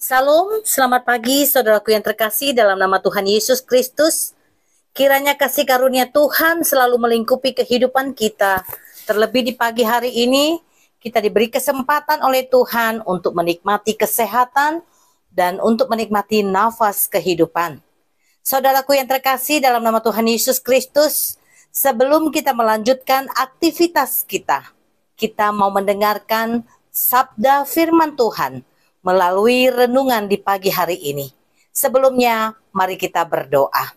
Salam, selamat pagi saudaraku yang terkasih dalam nama Tuhan Yesus Kristus. Kiranya kasih karunia Tuhan selalu melingkupi kehidupan kita. Terlebih di pagi hari ini, kita diberi kesempatan oleh Tuhan untuk menikmati kesehatan dan untuk menikmati nafas kehidupan. Saudaraku yang terkasih dalam nama Tuhan Yesus Kristus, sebelum kita melanjutkan aktivitas kita mau mendengarkan sabda firman Tuhan melalui renungan di pagi hari ini. Sebelumnya, mari kita berdoa.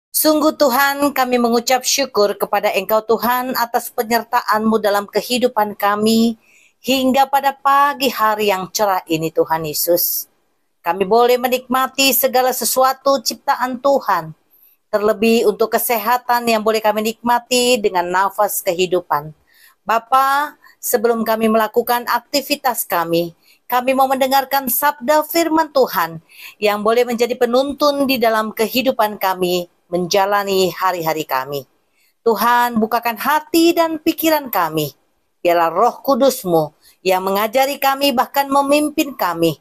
Sungguh Tuhan, kami mengucap syukur kepada Engkau Tuhan atas penyertaan-Mu dalam kehidupan kami hingga pada pagi hari yang cerah ini Tuhan Yesus. Kami boleh menikmati segala sesuatu ciptaan Tuhan. Terlebih untuk kesehatan yang boleh kami nikmati dengan nafas kehidupan. Bapa, sebelum kami melakukan aktivitas kami mau mendengarkan sabda firman Tuhan yang boleh menjadi penuntun di dalam kehidupan kami menjalani hari-hari kami. Tuhan, bukakan hati dan pikiran kami. Biarlah Roh Kudus-Mu yang mengajari kami bahkan memimpin kami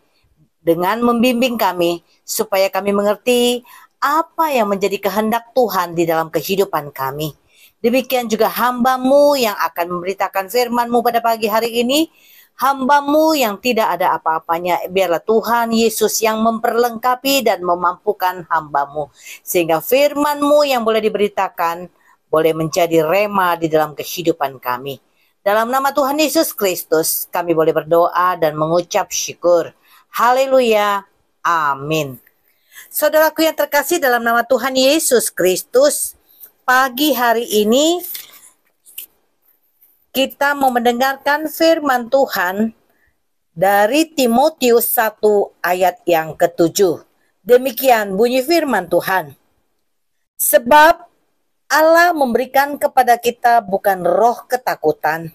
dengan membimbing kami supaya kami mengerti apa yang menjadi kehendak Tuhan di dalam kehidupan kami. Demikian juga hamba-Mu yang akan memberitakan firman-Mu pada pagi hari ini, hamba-Mu yang tidak ada apa-apanya, biarlah Tuhan Yesus yang memperlengkapi dan memampukan hamba-Mu. Sehingga firman-Mu yang boleh diberitakan, boleh menjadi rema di dalam kehidupan kami. Dalam nama Tuhan Yesus Kristus, kami boleh berdoa dan mengucap syukur. Haleluya, amin. Saudaraku yang terkasih dalam nama Tuhan Yesus Kristus, pagi hari ini kita mau mendengarkan firman Tuhan dari Timotius 1 ayat yang ke-7. Demikian bunyi firman Tuhan. Sebab Allah memberikan kepada kita bukan roh ketakutan,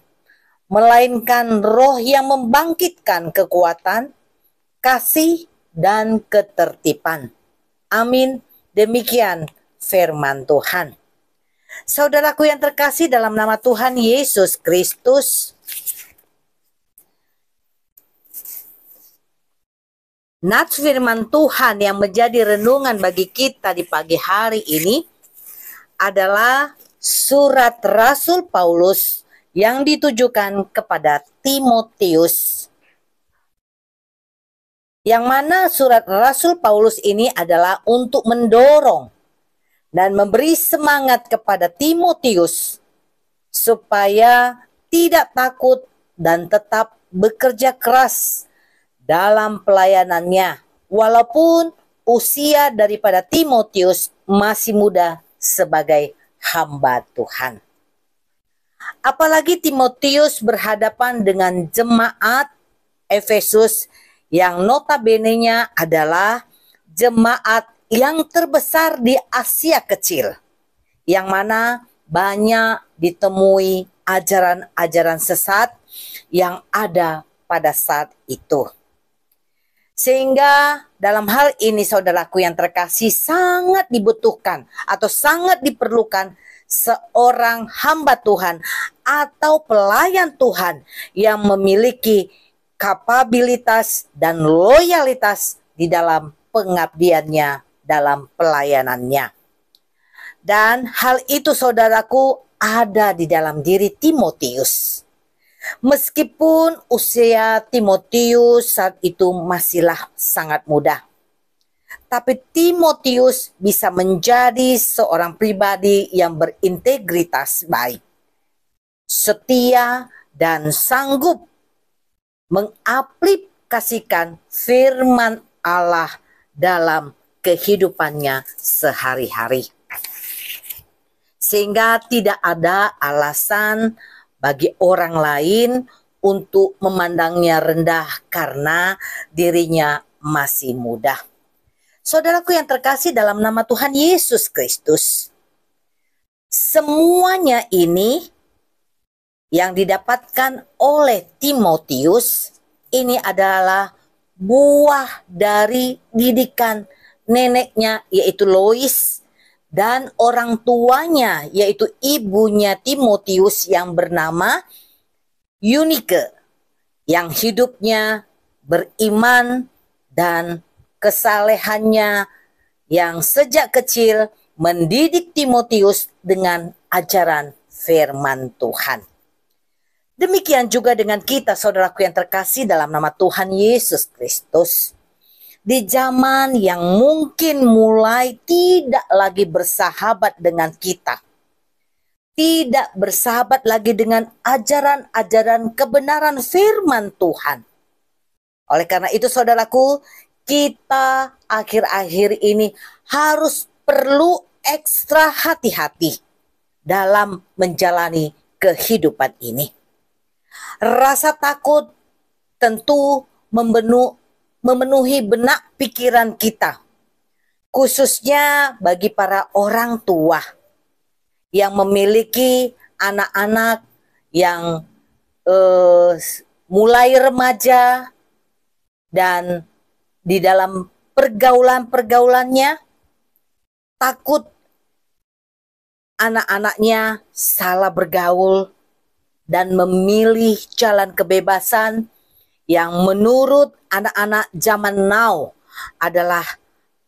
melainkan roh yang membangkitkan kekuatan, kasih, dan ketertiban. Amin. Demikian firman Tuhan. Saudaraku yang terkasih dalam nama Tuhan Yesus Kristus, nats firman Tuhan yang menjadi renungan bagi kita di pagi hari ini adalah surat Rasul Paulus yang ditujukan kepada Timotius. Yang mana surat Rasul Paulus ini adalah untuk mendorong dan memberi semangat kepada Timotius supaya tidak takut dan tetap bekerja keras dalam pelayanannya walaupun usia daripada Timotius masih muda sebagai hamba Tuhan. Apalagi Timotius berhadapan dengan jemaat Efesus yang notabene-nya adalah jemaat yang terbesar di Asia Kecil, yang mana banyak ditemui ajaran-ajaran sesat yang ada pada saat itu. Sehingga dalam hal ini saudaraku yang terkasih sangat dibutuhkan atau sangat diperlukan seorang hamba Tuhan atau pelayan Tuhan yang memiliki kapabilitas dan loyalitas di dalam pengabdiannya, dalam pelayanannya. Dan hal itu saudaraku ada di dalam diri Timotius. Meskipun usia Timotius saat itu masihlah sangat muda, tapi Timotius bisa menjadi seorang pribadi yang berintegritas baik, setia, dan sanggup mengaplikasikan firman Allah dalam kehidupannya sehari-hari. Sehingga tidak ada alasan bagi orang lain untuk memandangnya rendah karena dirinya masih muda. Saudaraku yang terkasih dalam nama Tuhan Yesus Kristus, semuanya ini yang didapatkan oleh Timotius ini adalah buah dari didikan neneknya yaitu Lois dan orang tuanya yaitu ibunya Timotius yang bernama Eunike, yang hidupnya beriman dan kesalehannya yang sejak kecil mendidik Timotius dengan ajaran firman Tuhan. Demikian juga dengan kita, saudaraku yang terkasih dalam nama Tuhan Yesus Kristus. Di zaman yang mungkin mulai tidak lagi bersahabat dengan kita, tidak bersahabat lagi dengan ajaran-ajaran kebenaran firman Tuhan. Oleh karena itu, saudaraku, kita akhir-akhir ini harus perlu ekstra hati-hati dalam menjalani kehidupan ini. Rasa takut tentu memenuhi benak pikiran kita, khususnya bagi para orang tua yang memiliki anak-anak yang mulai remaja dan di dalam pergaulannya takut anak-anaknya salah bergaul dan memilih jalan kebebasan yang menurut anak-anak zaman now adalah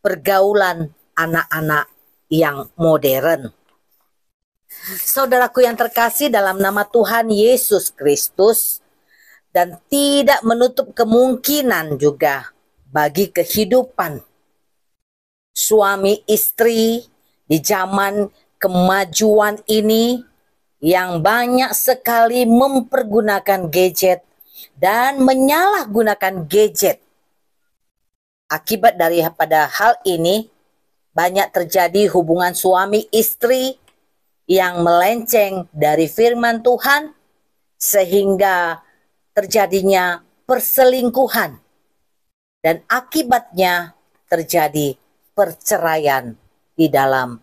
pergaulan anak-anak yang modern. Saudaraku yang terkasih dalam nama Tuhan Yesus Kristus, dan tidak menutup kemungkinan juga bagi kehidupan suami istri di zaman kemajuan ini yang banyak sekali mempergunakan gadget dan menyalahgunakan gadget. Akibat daripada hal ini, banyak terjadi hubungan suami istri yang melenceng dari firman Tuhan, sehingga terjadinya perselingkuhan, dan akibatnya terjadi perceraian di dalam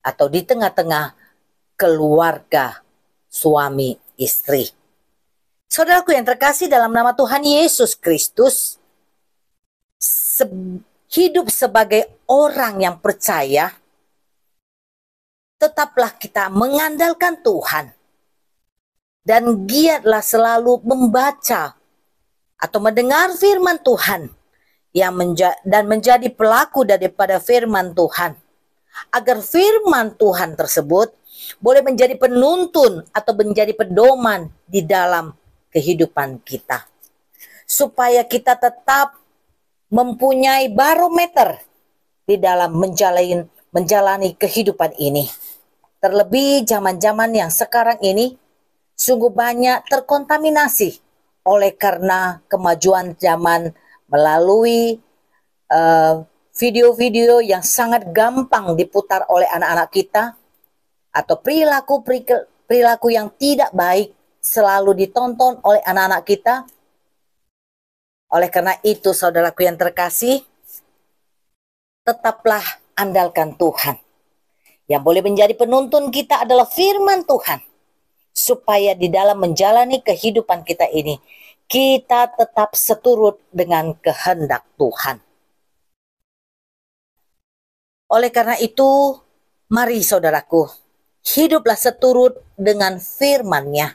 atau di tengah-tengah keluarga suami istri. Saudaraku yang terkasih dalam nama Tuhan Yesus Kristus, hidup sebagai orang yang percaya, tetaplah kita mengandalkan Tuhan dan giatlah selalu membaca atau mendengar firman Tuhan yang dan menjadi pelaku daripada firman Tuhan, agar firman Tuhan tersebut boleh menjadi penuntun atau menjadi pedoman di dalam kehidupan kita, supaya kita tetap mempunyai barometer di dalam menjalani kehidupan ini. Terlebih zaman-zaman yang sekarang ini sungguh banyak terkontaminasi oleh karena kemajuan zaman melalui video-video yang sangat gampang diputar oleh anak-anak kita, atau perilaku yang tidak baik selalu ditonton oleh anak-anak kita. Oleh karena itu, saudaraku yang terkasih, tetaplah andalkan Tuhan. Yang boleh menjadi penuntun kita adalah firman Tuhan, supaya di dalam menjalani kehidupan kita ini, kita tetap seturut dengan kehendak Tuhan. Oleh karena itu, mari saudaraku, hiduplah seturut dengan firman-Nya,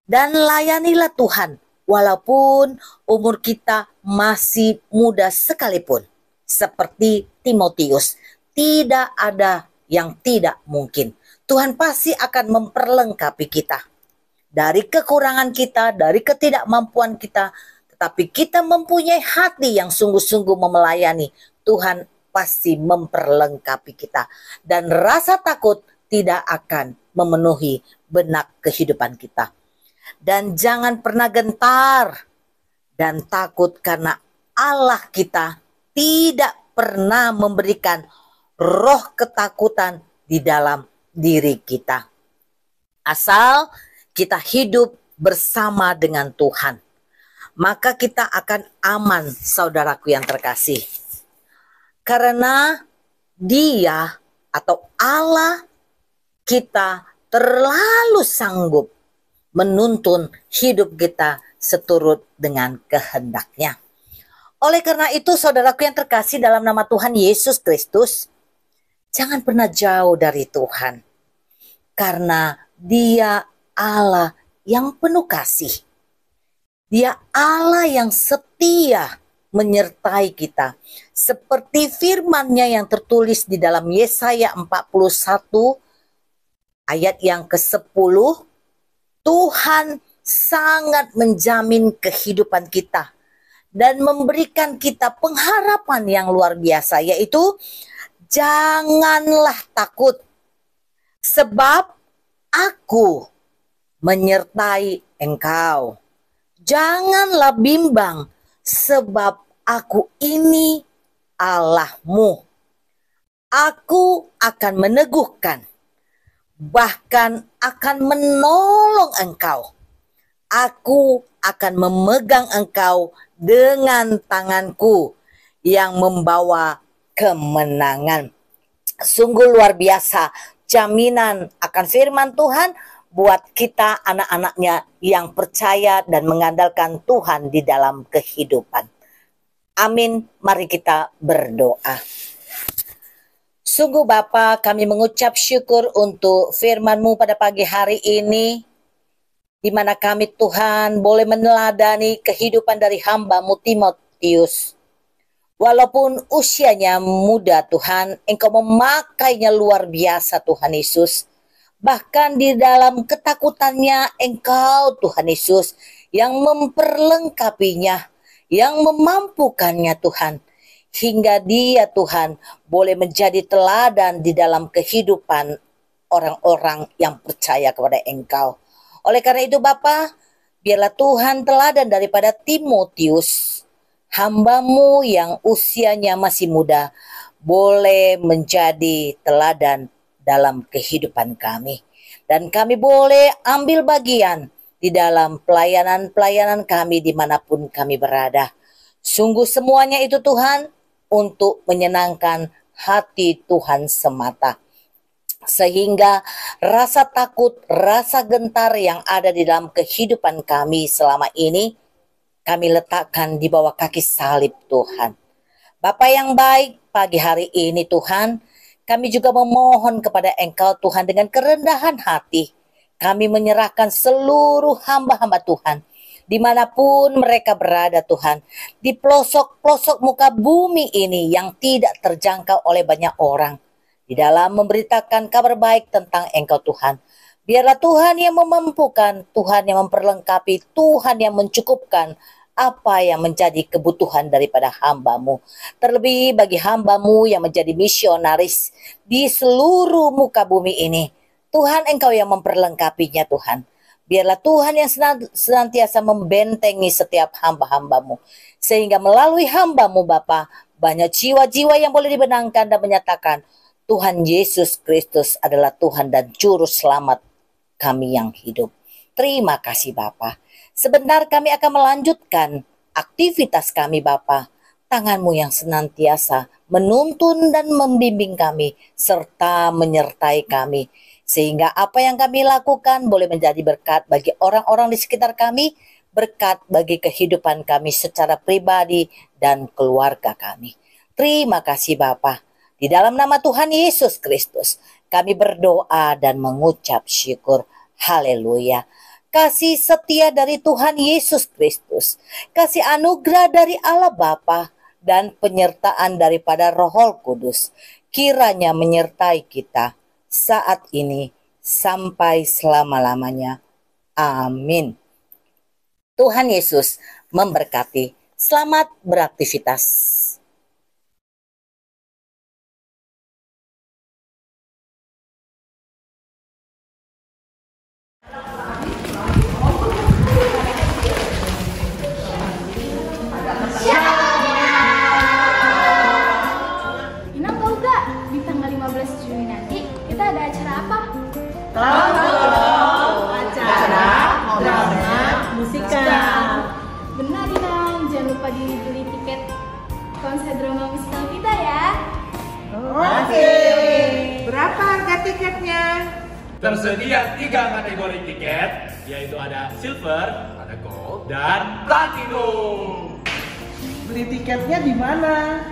dan layanilah Tuhan walaupun umur kita masih muda sekalipun. Seperti Timotius, tidak ada yang tidak mungkin. Tuhan pasti akan memperlengkapi kita dari kekurangan kita, dari ketidakmampuan kita, tetapi kita mempunyai hati yang sungguh-sungguh melayani. Tuhan pasti memperlengkapi kita, dan rasa takut tidak akan memenuhi benak kehidupan kita. Dan jangan pernah gentar dan takut, karena Allah kita tidak pernah memberikan roh ketakutan di dalam diri kita. Asal kita hidup bersama dengan Tuhan, maka kita akan aman, saudaraku yang terkasih. Karena Dia atau Allah kita terlalu sanggup menuntun hidup kita seturut dengan kehendak-Nya. Oleh karena itu, saudaraku yang terkasih dalam nama Tuhan Yesus Kristus, jangan pernah jauh dari Tuhan, karena Dia Allah yang penuh kasih. Dia Allah yang setia menyertai kita. Seperti firman-Nya yang tertulis di dalam Yesaya 41 ayat yang ke-10, Tuhan sangat menjamin kehidupan kita dan memberikan kita pengharapan yang luar biasa, yaitu janganlah takut sebab aku menyertai engkau. Janganlah bimbang sebab aku ini Allahmu. Aku akan meneguhkan, bahkan akan menolong engkau. Aku akan memegang engkau dengan tanganku yang membawa kemenangan. Sungguh luar biasa jaminan akan firman Tuhan buat kita anak-anaknya yang percaya dan mengandalkan Tuhan di dalam kehidupan. Amin. Mari kita berdoa. Sungguh Bapa, kami mengucap syukur untuk firman-Mu pada pagi hari ini, di mana kami Tuhan boleh meneladani kehidupan dari hamba-Mu Timotius. Walaupun usianya muda Tuhan, Engkau memakainya luar biasa Tuhan Yesus. Bahkan di dalam ketakutannya Engkau Tuhan Yesus yang memperlengkapinya, yang memampukannya Tuhan. Hingga dia Tuhan boleh menjadi teladan di dalam kehidupan orang-orang yang percaya kepada Engkau. Oleh karena itu Bapa, biarlah Tuhan teladan daripada Timotius, hamba-Mu yang usianya masih muda, boleh menjadi teladan dalam kehidupan kami. Dan kami boleh ambil bagian di dalam pelayanan-pelayanan kami dimanapun kami berada. Sungguh semuanya itu Tuhan untuk menyenangkan hati Tuhan semata. Sehingga rasa takut, rasa gentar yang ada di dalam kehidupan kami selama ini, kami letakkan di bawah kaki salib Tuhan. Bapa yang baik, pagi hari ini Tuhan, kami juga memohon kepada Engkau Tuhan dengan kerendahan hati. Kami menyerahkan seluruh hamba-hamba Tuhan, dimanapun mereka berada Tuhan, di pelosok-pelosok muka bumi ini yang tidak terjangkau oleh banyak orang, di dalam memberitakan kabar baik tentang Engkau Tuhan. Biarlah Tuhan yang memampukan, Tuhan yang memperlengkapi, Tuhan yang mencukupkan apa yang menjadi kebutuhan daripada hamba-Mu. Terlebih bagi hamba-Mu yang menjadi misionaris di seluruh muka bumi ini. Tuhan Engkau yang memperlengkapinya Tuhan. Biarlah Tuhan yang senantiasa membentengi setiap hamba-hamba-Mu. Sehingga melalui hamba-Mu Bapa, banyak jiwa-jiwa yang boleh dibenangkan dan menyatakan, Tuhan Yesus Kristus adalah Tuhan dan Juru Selamat kami yang hidup. Terima kasih Bapa. Sebentar kami akan melanjutkan aktivitas kami Bapa. Tangan-Mu yang senantiasa menuntun dan membimbing kami serta menyertai kami. Sehingga apa yang kami lakukan boleh menjadi berkat bagi orang-orang di sekitar kami, berkat bagi kehidupan kami secara pribadi dan keluarga kami. Terima kasih Bapa. Di dalam nama Tuhan Yesus Kristus, kami berdoa dan mengucap syukur. Haleluya. Kasih setia dari Tuhan Yesus Kristus, kasih anugerah dari Allah Bapa, dan penyertaan daripada Roh Kudus, kiranya menyertai kita saat ini sampai selama-lamanya. Amin. Tuhan Yesus memberkati. Selamat beraktivitas. Benar Inang, jangan lupa dibeli tiket konser drama musikal kita ya. Oke. Berapa harga tiketnya? Tersedia 3 kategori tiket, yaitu ada silver, ada gold, dan platinum. Beli tiketnya di mana?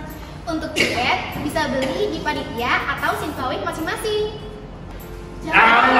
Untuk tiket bisa beli di panitia atau Simpawik masing-masing. Jangan